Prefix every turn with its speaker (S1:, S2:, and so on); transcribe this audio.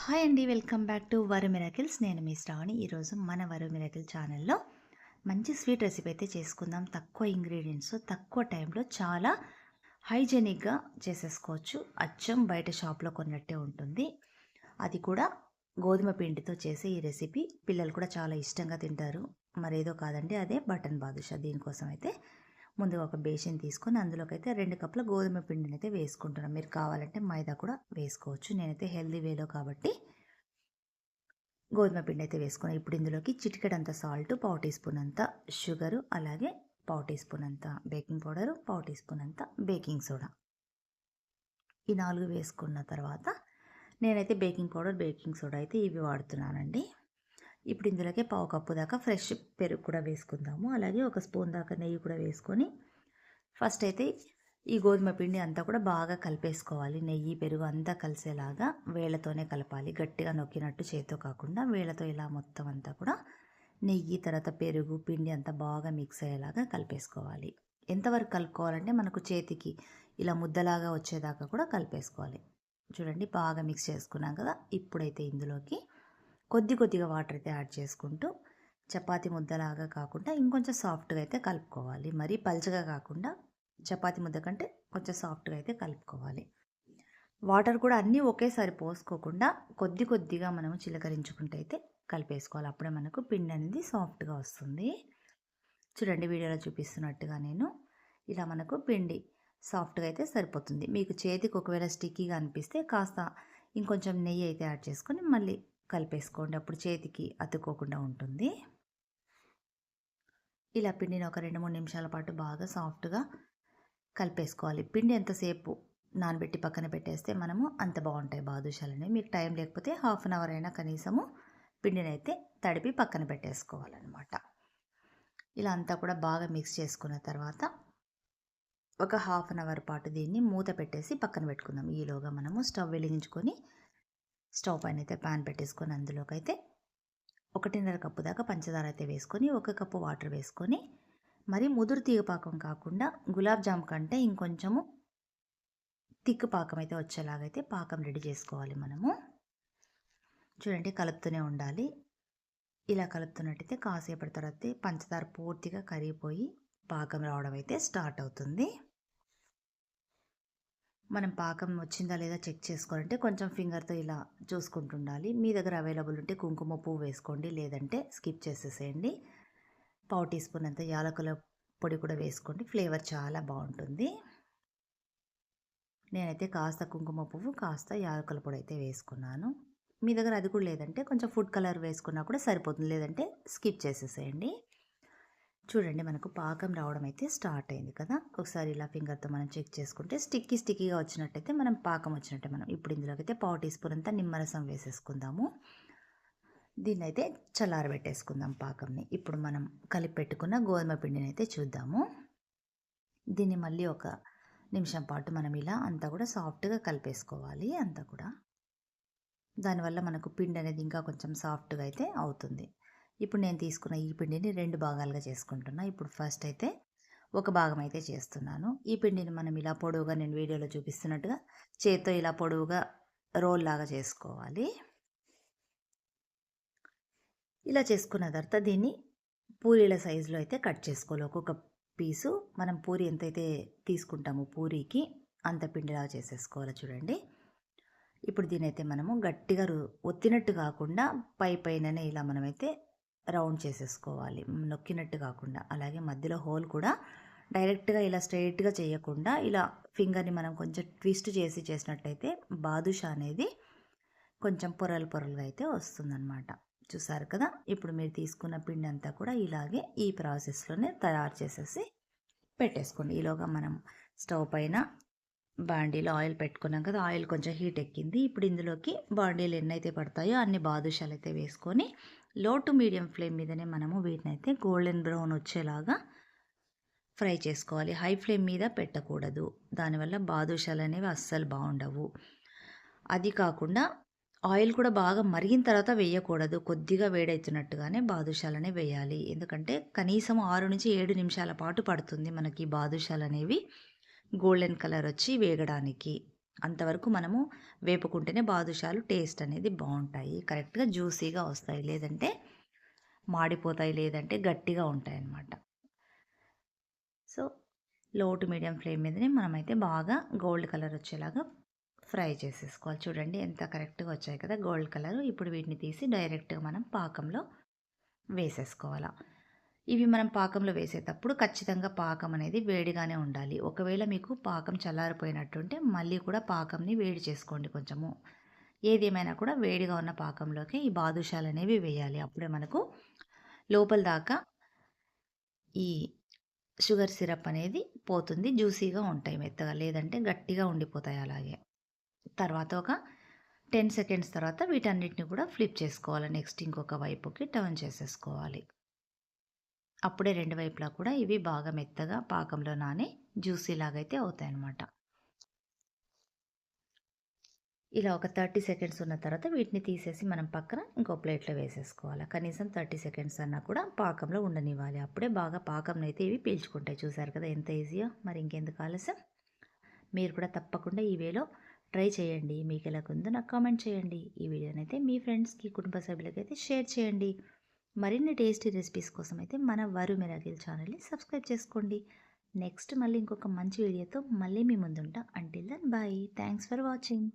S1: Hi అండి, welcome back to వరు miracles. నేను మీ శ్రావణి. ఈరోజు మన వరు మిరకిల్ ఛానల్లో మంచి స్వీట్ రెసిపీ అయితే చేసుకుందాం. తక్కువ ఇంగ్రీడియంట్స్, తక్కువ టైంలో చాలా హైజెనిక్గా చేసేసుకోవచ్చు. అచ్చం బయట షాప్లో కొన్నట్టే ఉంటుంది. అది కూడా గోధుమ పిండితో చేసే ఈ రెసిపీ పిల్లలు కూడా చాలా ఇష్టంగా తింటారు. మరేదో కాదండి, అదే బటన్ బాదుషా. దీనికోసం అయితే ముందుగా ఒక బేసిన్ తీసుకొని అందులోకి అయితే 2 కప్పుల గోధుమ పిండిని అయితే వేసుకుంటున్నాను. మీరు కావాలంటే మైదా కూడా వేసుకోవచ్చు. నేనైతే హెల్దీ వేలో కాబట్టి గోధుమ పిండి అయితే వేసుకొని ఇప్పుడు ఇందులోకి చిటికెడంత సాల్ట్, పావు టీ స్పూన్ అంత షుగరు, అలాగే పావు టీ స్పూన్ అంత బేకింగ్ పౌడరు, పావు టీ స్పూన్ అంత బేకింగ్ సోడా, ఈ 4 వేసుకున్న తర్వాత నేనైతే బేకింగ్ పౌడర్, బేకింగ్ సోడా అయితే ఇవి వాడుతున్నానండి. ఇప్పుడు ఇందులోకి పావు కప్పు దాకా ఫ్రెష్ పెరుగు కూడా వేసుకుందాము. అలాగే ఒక స్పూన్ దాకా నెయ్యి కూడా వేసుకొని ఫస్ట్ అయితే ఈ గోధుమ పిండి అంతా కూడా బాగా కలిపేసుకోవాలి. నెయ్యి, పెరుగు అంతా కలిసేలాగా వేళ్ళతోనే కలపాలి. గట్టిగా నొక్కినట్టు చేతితో కాకుండా వేళ్ళతో ఇలా మొత్తం అంతా కూడా నెయ్యి, తర్వాత పెరుగు, పిండి అంతా బాగా మిక్స్ అయ్యేలాగా కలిపేసుకోవాలి. ఎంతవరకు కలుపుకోవాలంటే మనకు చేతికి ఇలా ముద్దలాగా వచ్చేదాకా కూడా కలిపేసుకోవాలి. చూడండి, బాగా మిక్స్ చేసుకున్నాం కదా. ఇప్పుడైతే ఇందులోకి కొద్దిగా వాటర్ అయితే యాడ్ చేసుకుంటూ చపాతీ ముద్దలాగా కాకుండా ఇంకొంచెం సాఫ్ట్గా అయితే కలుపుకోవాలి. మరీ పల్చగా కాకుండా చపాతీ ముద్ద కంటే కొంచెం సాఫ్ట్గా అయితే కలుపుకోవాలి. వాటర్ కూడా అన్నీ ఒకేసారి పోసుకోకుండా కొద్దిగా మనము చిలకరించుకుంటూ అయితే కలిపేసుకోవాలి. అప్పుడే మనకు పిండి అనేది సాఫ్ట్గా వస్తుంది. చూడండి, వీడియోలో చూపిస్తున్నట్టుగా నేను ఇలా మనకు పిండి సాఫ్ట్గా అయితే సరిపోతుంది. మీకు చేతికి ఒకవేళ స్టిక్కీగా అనిపిస్తే కాస్త ఇంకొంచెం నెయ్యి అయితే యాడ్ చేసుకొని మళ్ళీ కలిపేసుకోండి. అప్పుడు చేతికి అతుక్కోకుండా ఉంటుంది. ఇలా పిండిని ఒక 2-3 నిమిషాల పాటు బాగా సాఫ్ట్గా కలిపేసుకోవాలి. పిండి ఎంతసేపు నానబెట్టి పక్కన పెట్టేస్తే మనము అంత బాగుంటాయి బాదుషాలు. మీకు టైం లేకపోతే హాఫ్ అన్ అవర్ అయినా కనీసము పిండిని అయితే తడిపి పక్కన పెట్టేసుకోవాలన్నమాట. ఇలా అంతా కూడా బాగా మిక్స్ చేసుకున్న తర్వాత ఒక హాఫ్ అన్ అవర్ పాటు దీన్ని మూత పెట్టేసి పక్కన పెట్టుకుందాం. ఈలోగా మనము స్టవ్ వెలిగించుకొని స్టవ్ పైన అయితే ప్యాన్ పెట్టేసుకొని అందులోకి అయితే 1.5 కప్పు దాకా పంచదార అయితే వేసుకొని 1 కప్పు వాటర్ వేసుకొని మరి ముదురు తీగ పాకం కాకుండా గులాబ్ జామ్ కంటే ఇంకొంచెము తిక్కు పాకం అయితే వచ్చేలాగైతే పాకం రెడీ చేసుకోవాలి మనము. చూడండి, కలుపుతూనే ఉండాలి. ఇలా కలుపుతున్నట్టయితే కాసేపటి తర్వాత పంచదార పూర్తిగా కరిగిపోయి పాకం రావడం అయితే స్టార్ట్ అవుతుంది. మనం పాకం వచ్చిందా లేదా చెక్ చేసుకోవాలంటే కొంచెం ఫింగర్తో ఇలా చూసుకుంటుండాలి. మీ దగ్గర అవైలబుల్ ఉంటే కుంకుమ పువ్వు వేసుకోండి, లేదంటే స్కిప్ చేసేసేయండి. పావు టీ స్పూన్ అంత యాలకుల పొడి కూడా వేసుకోండి, ఫ్లేవర్ చాలా బాగుంటుంది. నేనైతే కాస్త కుంకుమ పువ్వు, కాస్త యాలకుల పొడి అయితే వేసుకున్నాను. మీ దగ్గర అది కూడా లేదంటే కొంచెం ఫుడ్ కలర్ వేసుకున్నా కూడా సరిపోతుంది, లేదంటే స్కిప్ చేసేసేయండి. చూడండి, మనకు పాకం రావడం అయితే స్టార్ట్ అయింది కదా. ఒకసారి ఇలా ఫింగర్తో మనం చెక్ చేసుకుంటే స్టిక్కీగా వచ్చినట్టయితే మనం పాకం వచ్చినట్టే. మనం ఇప్పుడు ఇందులోకి అయితే పావు టీ స్పూన్ అంతా నిమ్మరసం వేసేసుకుందాము. దీన్ని అయితే చల్లారబెట్టేసుకుందాం పాకంని. ఇప్పుడు మనం కలిపి పెట్టుకున్న గోధుమ పిండిని అయితే చూద్దాము. దీన్ని మళ్ళీ ఒక నిమిషం పాటు మనం ఇలా అంతా కూడా సాఫ్ట్గా కలిపేసుకోవాలి. అంతా కూడా దానివల్ల మనకు పిండి అనేది ఇంకా కొంచెం సాఫ్ట్గా అయితే అవుతుంది. ఇప్పుడు నేను తీసుకున్న ఈ పిండిని 2 భాగాలుగా చేసుకుంటున్నా. ఇప్పుడు ఫస్ట్ అయితే ఒక భాగం అయితే చేస్తున్నాను. ఈ పిండిని మనం ఇలా పొడవుగా నేను వీడియోలో చూపిస్తున్నట్టుగా చేత్తో ఇలా పొడవుగా రోల్ లాగా చేసుకోవాలి. ఇలా చేసుకున్న తర్వాత దీన్ని పూరీల సైజులో అయితే కట్ చేసుకోవాలి. ఒక్కొక్క పీసు మనం పూరి ఎంతైతే తీసుకుంటామో పూరీకి అంత పిండిలా చేసేసుకోవాలి. చూడండి, ఇప్పుడు దీని అయితే మనము గట్టిగా ఒత్తినట్టు కాకుండా పైననే ఇలా మనమైతే రౌండ్ చేసేసుకోవాలి, నొక్కినట్టు కాకుండా. అలాగే మధ్యలో హోల్ కూడా డైరెక్ట్గా ఇలా స్ట్రైట్గా చేయకుండా ఇలా ఫింగర్ని మనం కొంచెం ట్విస్ట్ చేసినట్టయితే బాదుషా అనేది కొంచెం పొరలుగా అయితే వస్తుందన్నమాట. చూసారు కదా. ఇప్పుడు మీరు తీసుకున్న పిండి అంతా కూడా ఇలాగే ఈ ప్రాసెస్లోనే తయారు చేసేసి పెట్టేసుకోండి. ఈలోగా మనం స్టవ్ పైన బాండీలో ఆయిల్ పెట్టుకున్నాం కదా. ఆయిల్ కొంచెం హీట్ ఎక్కింది. ఇప్పుడు ఇందులోకి బాండీలు ఎన్నైతే పడతాయో అన్ని బాదుషాలు అయితే వేసుకొని లో టు మీడియం ఫ్లేమ్ మీదనే మనము వీటిని అయితే గోల్డెన్ బ్రౌన్ వచ్చేలాగా ఫ్రై చేసుకోవాలి. హై ఫ్లేమ్ మీద పెట్టకూడదు, దానివల్ల బాదుషాలు అనేవి అస్సలు బాగుండవు. అది కాకుండా ఆయిల్ కూడా బాగా మరిగిన తర్వాత వేయకూడదు, కొద్దిగా వేడవుతున్నట్టుగానే బాదుషాలు అనేవి వేయాలి. ఎందుకంటే కనీసం 6 నుంచి 7 నిమిషాల పాటు పడుతుంది మనకి బాదుషాలు అనేవి గోల్డెన్ కలర్ వచ్చి వేగడానికి. అంతవరకు మనము వేపుకుంటేనే బాదుషాలు టేస్ట్ అనేది బాగుంటాయి, కరెక్ట్గా జ్యూసీగా వస్తాయి. లేదంటే మాడిపోతాయి, లేదంటే గట్టిగా ఉంటాయి అన్నమాట. సో లో టు మీడియం ఫ్లేమ్ మీదనే మనమైతే బాగా గోల్డ్ కలర్ వచ్చేలాగా ఫ్రై చేసేసుకోవాలి. చూడండి ఎంత కరెక్ట్గా వచ్చాయి కదా గోల్డ్ కలర్. ఇప్పుడు వీటిని తీసి డైరెక్ట్గా మనం పాకంలో వేసేసుకోవాలా. ఇవి మనం పాకంలో వేసేటప్పుడు ఖచ్చితంగా పాకం అనేది వేడిగానే ఉండాలి. ఒకవేళ మీకు పాకం చల్లారిపోయినట్టుంటే మళ్ళీ కూడా పాకంని వేడి చేసుకోండి కొంచెము. ఏదేమైనా కూడా వేడిగా ఉన్న పాకంలోకి ఈ బాదుషాలు అనేవి వేయాలి. అప్పుడే మనకు లోపల దాకా ఈ షుగర్ సిరప్ అనేది పోతుంది, జ్యూసీగా ఉంటాయి మెత్తగా, లేదంటే గట్టిగా ఉండిపోతాయి అలాగే. తర్వాత ఒక 10 సెకండ్స్ తర్వాత వీటన్నిటిని కూడా ఫ్లిప్ చేసుకోవాలి. నెక్స్ట్ ఇంకొక వైపుకి టర్న్ చేసేసుకోవాలి. అప్పుడే రెండు వైపులా కూడా ఇవి బాగా మెత్తగా పాకంలో నాని జ్యూసీ లాగైతే అవుతాయన్నమాట. ఇలా ఒక 30 సెకండ్స్ ఉన్న తర్వాత వీటిని తీసేసి మనం పక్కన ఇంకో ప్లేట్లో వేసేసుకోవాలి. కనీసం 30 సెకండ్స్ అన్నా కూడా పాకంలో ఉండనివ్వాలి. అప్పుడే బాగా పాకంలో అయితే ఇవి పీల్చుకుంటాయి. చూసారు కదా ఎంత ఈజీయో. మరి ఇంకెందుకు ఆలస్యం, మీరు కూడా తప్పకుండా ఈ వేలో ట్రై చేయండి. మీకు ఎలాగుందో నాకు కామెంట్ చేయండి. ఈ వీడియోనైతే మీ ఫ్రెండ్స్కి, కుటుంబ సభ్యులకైతే షేర్ చేయండి. మరిన్ని టేస్టీ రెసిపీస్ కోసం అయితే మన వరు మిరాకిల్ ఛానల్ని సబ్స్క్రైబ్ చేసుకోండి. నెక్స్ట్ మళ్ళీ ఇంకొక మంచి వీడియోతో మళ్ళీ మీ ముందుంటా. Until then bye. Thanks for watching.